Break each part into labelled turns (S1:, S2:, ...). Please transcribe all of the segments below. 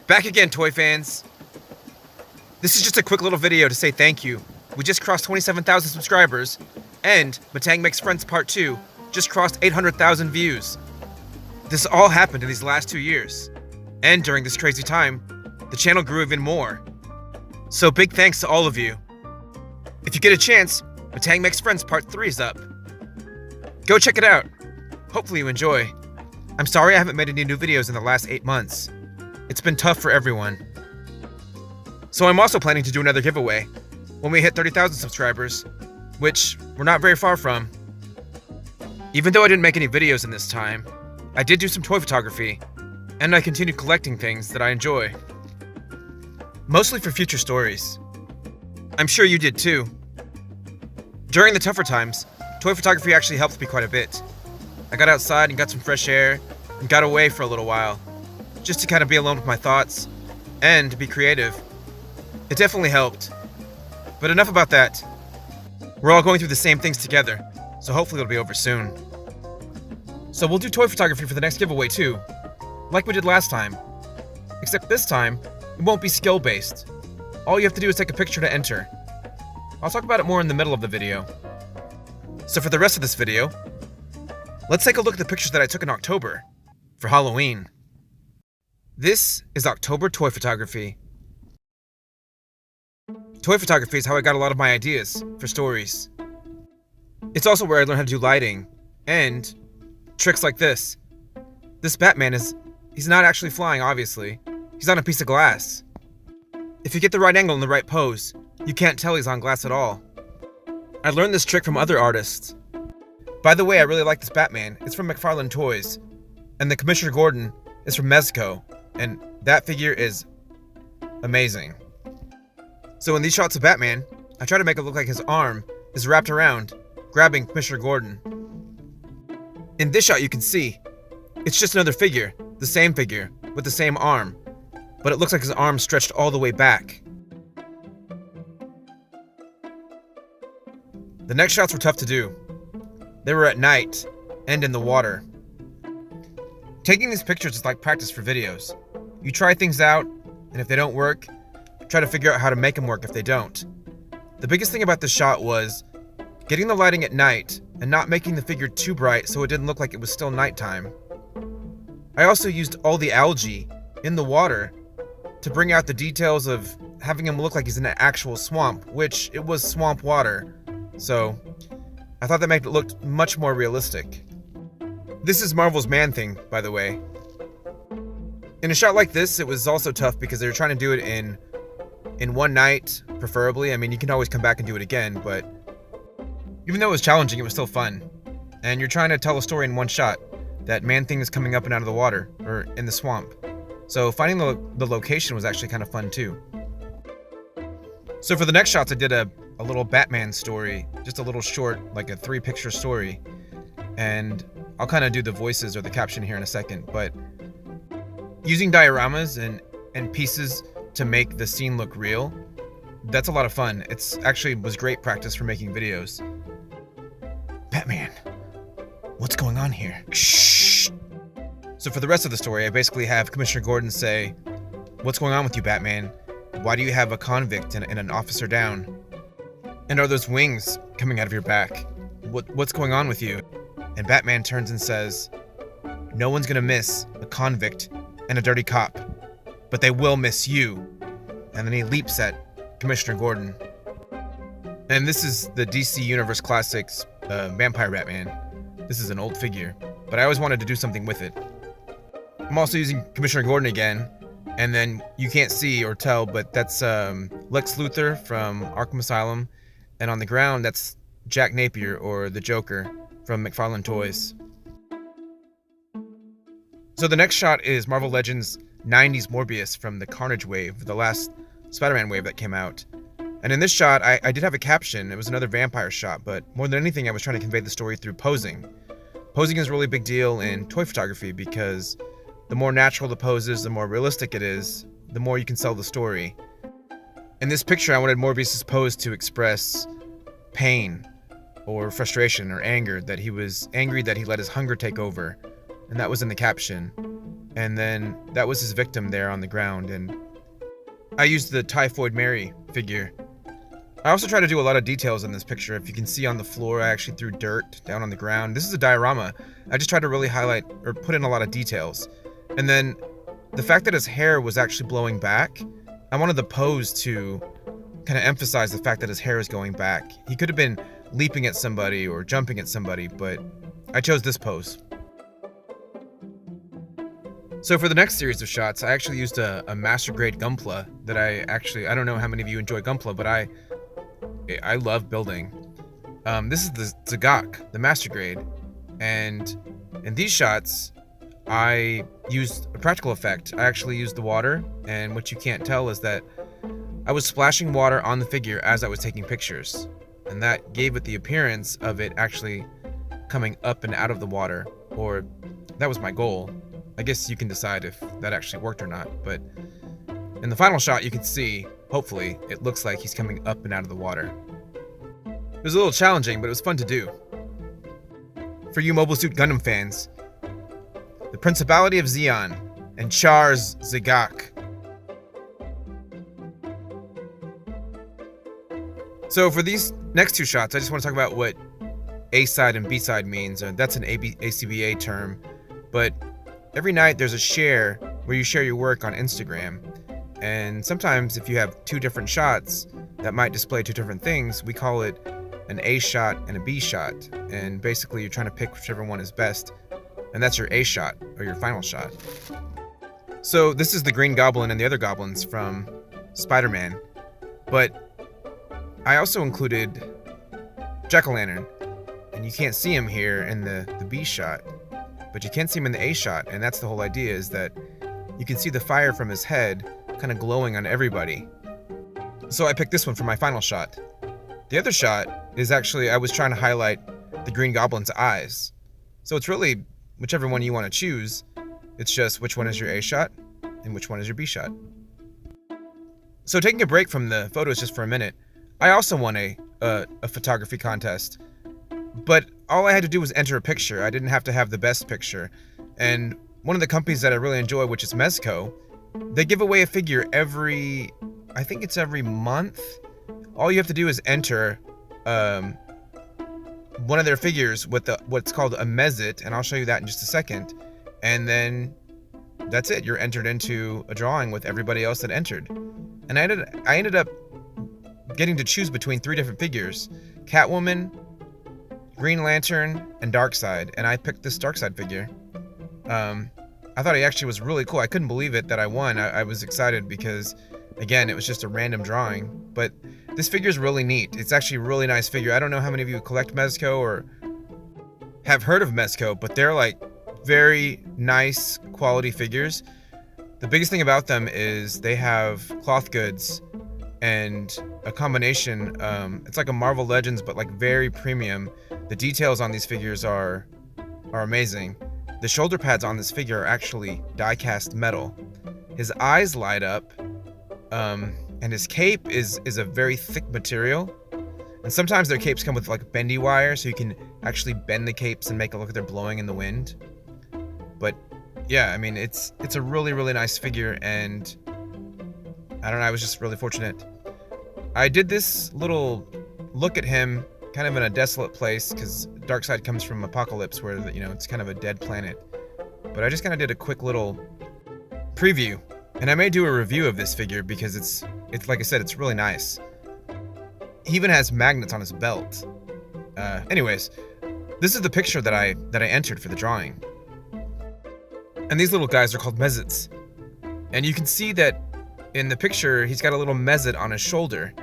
S1: Back again, toy fans. This is just a quick little video to say thank you. We just crossed 27,000 subscribers, and Matang Makes Friends Part 2 just crossed 800,000 views. This all happened in these last 2 years. And during this crazy time, the channel grew even more. So big thanks to all of you. If you get a chance, Matang Makes Friends Part 3 is up. Go check it out. Hopefully you enjoy. I'm sorry I haven't made any new videos in the last 8 months. It's been tough for everyone. So I'm also planning to do another giveaway when we hit 30,000 subscribers, which we're not very far from. Even though I didn't make any videos in this time, I did do some toy photography, and I continued collecting things that I enjoy. Mostly for future stories. I'm sure you did too. During the tougher times, toy photography actually helped me quite a bit. I got outside and got some fresh air, and got away for a little while, just to kind of be alone with my thoughts, and to be creative. It definitely helped. But enough about that. We're all going through the same things together, so hopefully it'll be over soon. So we'll do toy photography for the next giveaway too, like we did last time. Except this time, it won't be skill-based. All you have to do is take a picture to enter. I'll talk about it more in the middle of the video. So for the rest of this video, let's take a look at the pictures that I took in October for Halloween. This is October toy photography. Toy photography is how I got a lot of my ideas for stories. It's also where I learned how to do lighting and tricks like this. This Batman he's not actually flying, obviously. He's on a piece of glass. If you get the right angle and the right pose, you can't tell he's on glass at all. I learned this trick from other artists. By the way, I really like this Batman. It's from Mcfarlane Toys. And the Commissioner Gordon is from Mezco. And that figure is amazing. So in these shots of Batman, I try to make it look like his arm is wrapped around, grabbing Commissioner Gordon. In this shot you can see, it's just another figure, the same figure, with the same arm, but it looks like his arm stretched all the way back. The next shots were tough to do. They were at night, and in the water. Taking these pictures is like practice for videos. You try things out, and if they don't work, try to figure out how to make them work if they don't. The biggest thing about this shot was getting the lighting at night and not making the figure too bright so it didn't look like it was still nighttime. I also used all the algae in the water to bring out the details of having him look like he's in an actual swamp, which it was swamp water. So I thought that made it look much more realistic. This is Marvel's Man-Thing, by the way. In a shot like this, it was also tough because they were trying to do it in one night, preferably. I mean, you can always come back and do it again, but even though it was challenging, it was still fun. And you're trying to tell a story in one shot. That Man-Thing is coming up and out of the water, or in the swamp. So finding the location was actually kind of fun too. So for the next shots, I did a little Batman story, just a little short, like a 3-picture story. And I'll kind of do the voices or the caption here in a second, but using dioramas and pieces to make the scene look real, that's a lot of fun. It's actually was great practice for making videos. Batman, what's going on here? Shh. So for the rest of the story, I basically have Commissioner Gordon say, "What's going on with you, Batman? Why do you have a convict and an officer down? And are those wings coming out of your back? What's going on with you?" And Batman turns and says, "No one's gonna miss a convict and a dirty cop, but they will miss you." And then he leaps at Commissioner Gordon. And this is the DC Universe Classics Vampire Batman. This is an old figure, but I always wanted to do something with it. I'm also using Commissioner Gordon again, and then you can't see or tell, but that's Lex Luthor from Arkham Asylum, and on the ground that's Jack Napier, or the Joker, from Mcfarlane Toys. So the next shot is Marvel Legends 90s Morbius from the Carnage wave, the last Spider-Man wave that came out. And in this shot, I did have a caption. It was another vampire shot, but more than anything, I was trying to convey the story through posing. Posing is a really big deal in toy photography because the more natural the pose is, the more realistic it is, the more you can sell the story. In this picture, I wanted Morbius's pose to express pain or frustration or anger, that he was angry that he let his hunger take over, and that was in the caption. and then that was his victim there on the ground, and I used the Typhoid Mary figure. I also try to do a lot of details in this picture. If you can see on the floor, I actually threw dirt down on the ground. This is a diorama. I just tried to really highlight or put in a lot of details. And then the fact that his hair was actually blowing back, I wanted the pose to kind of emphasize the fact that his hair is going back. He could have been leaping at somebody or jumping at somebody, but I chose this pose. So for the next series of shots, I actually used a master grade gunpla that I don't know how many of you enjoy gunpla, but I love building. This is the Zagak, the master grade, and in these shots, I used a practical effect. I actually used the water, and what you can't tell is that I was splashing water on the figure as I was taking pictures, and that gave it the appearance of it actually coming up and out of the water, or that was my goal. I guess you can decide if that actually worked or not, but in the final shot you can see, hopefully, it looks like he's coming up and out of the water. It was a little challenging, but it was fun to do. For you Mobile Suit Gundam fans, the Principality of Zeon and Char's Zagak. So for these next two shots, I just want to talk about what A-side and B-side means. That's an ACBA term, but every night there's a share where you share your work on Instagram. And sometimes if you have two different shots that might display two different things, we call it an A shot and a B shot. And basically you're trying to pick whichever one is best. And that's your A shot, or your final shot. So this is the Green Goblin and the other goblins from Spider-Man. But I also included Jack-o'-lantern. And you can't see him here in the B shot. But you can see him in the A shot, and that's the whole idea, is that you can see the fire from his head kind of glowing on everybody. So I picked this one for my final shot. The other shot is actually, I was trying to highlight the Green Goblin's eyes. So it's really whichever one you want to choose. It's just which one is your A shot and which one is your B shot. So taking a break from the photos just for a minute, I also won a photography contest. But all I had to do was enter a picture. I didn't have to have the best picture. And one of the companies that I really enjoy, which is Mezco, they give away a figure I think it's every month. All you have to do is enter one of their figures with what's called a mezit, and I'll show you that in just a second. And then that's it. You're entered into a drawing with everybody else that entered. And I ended up getting to choose between three different figures: Catwoman, Green Lantern, and Darkseid, and I picked this Darkseid figure. I thought he actually was really cool. I couldn't believe it that I won. I was excited because, again, it was just a random drawing. But this figure is really neat. It's actually a really nice figure. I don't know how many of you collect Mezco or have heard of Mezco, but they're like very nice quality figures. The biggest thing about them is they have cloth goods and a combination. It's like a Marvel Legends, but like very premium. The details on these figures are amazing. The shoulder pads on this figure are actually die-cast metal. His eyes light up, and his cape is a very thick material. And sometimes their capes come with like bendy wire, so you can actually bend the capes and make it look like they're blowing in the wind. But yeah, I mean, it's a really, really nice figure, and I don't know, I was just really fortunate. I did this little look at him kind of in a desolate place, because Darkseid comes from Apocalypse, where, you know, it's kind of a dead planet. But I just kind of did a quick little preview, and I may do a review of this figure because it's like I said, it's really nice. He even has magnets on his belt. Anyways, this is the picture that I entered for the drawing. And these little guys are called mezits. And you can see that in the picture, he's got a little mezit on his shoulder.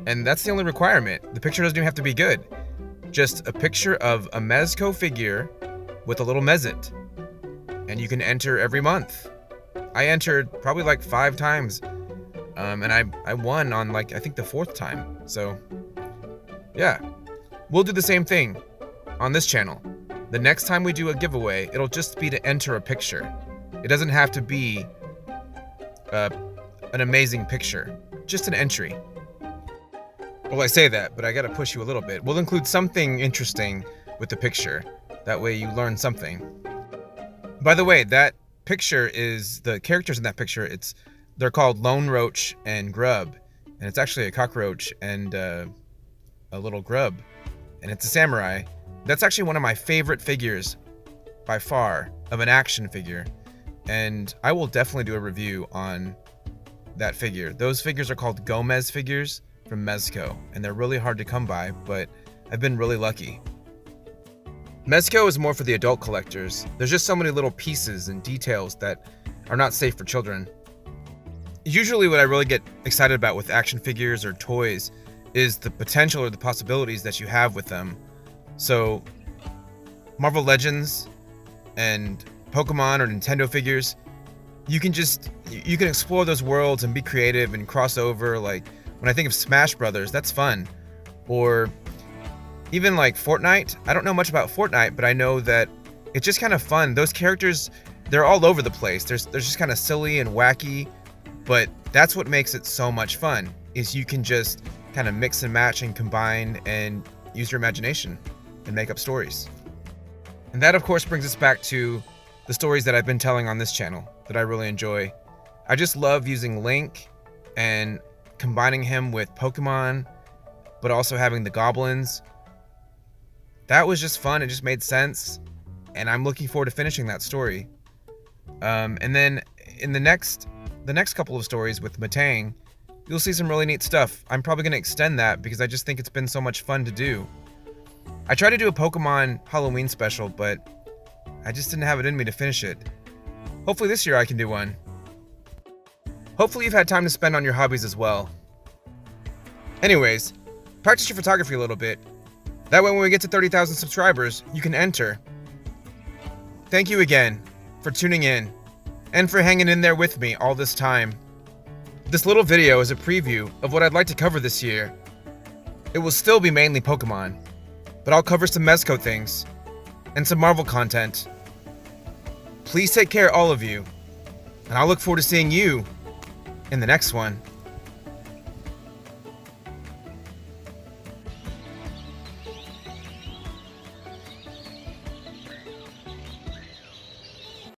S1: And that's the only requirement. The picture doesn't even have to be good. Just a picture of a Mezco figure with a little mezit. And you can enter every month. I entered probably like 5 times. And I won on like, I think the 4th time. So, yeah. We'll do the same thing on this channel. The next time we do a giveaway, it'll just be to enter a picture. It doesn't have to be an amazing picture. Just an entry. Well, I say that, but I gotta push you a little bit. We'll include something interesting with the picture. That way you learn something. By the way, that picture is the characters in that picture. They're called Lone Roach and Grub, and it's actually a cockroach and a little grub, and it's a samurai. That's actually one of my favorite figures by far of an action figure, and I will definitely do a review on that figure. Those figures are called Gomez figures from Mezco, and they're really hard to come by, but I've been really lucky. Mezco is more for the adult collectors. There's just so many little pieces and details that are not safe for children. Usually what I really get excited about with action figures or toys is the potential or the possibilities that you have with them. So Marvel Legends and Pokémon or Nintendo figures, you can explore those worlds and be creative and cross over. Like when I think of Smash Brothers, that's fun. Or even like Fortnite. I don't know much about Fortnite, but I know that it's just kind of fun. Those characters, they're all over the place. They're just kind of silly and wacky, but that's what makes it so much fun, is you can just kind of mix and match and combine and use your imagination and make up stories. And that of course brings us back to the stories that I've been telling on this channel that I really enjoy. I just love using Link and combining him with Pokemon, but also having the goblins. That was just fun. It just made sense, and I'm looking forward to finishing that story. And then in the next couple of stories with Matang, you'll see some really neat stuff. I'm probably going to extend that because I just think it's been so much fun to do. I tried to do a Pokemon Halloween special, but I just didn't have it in me to finish it. Hopefully this year I can do one. Hopefully you've had time to spend on your hobbies as well. Anyways, practice your photography a little bit. That way when we get to 30,000 subscribers, you can enter. Thank you again for tuning in and for hanging in there with me all this time. This little video is a preview of what I'd like to cover this year. It will still be mainly Pokemon, but I'll cover some Mezco things and some Marvel content. Please take care, all of you, and I'll look forward to seeing you in the next one.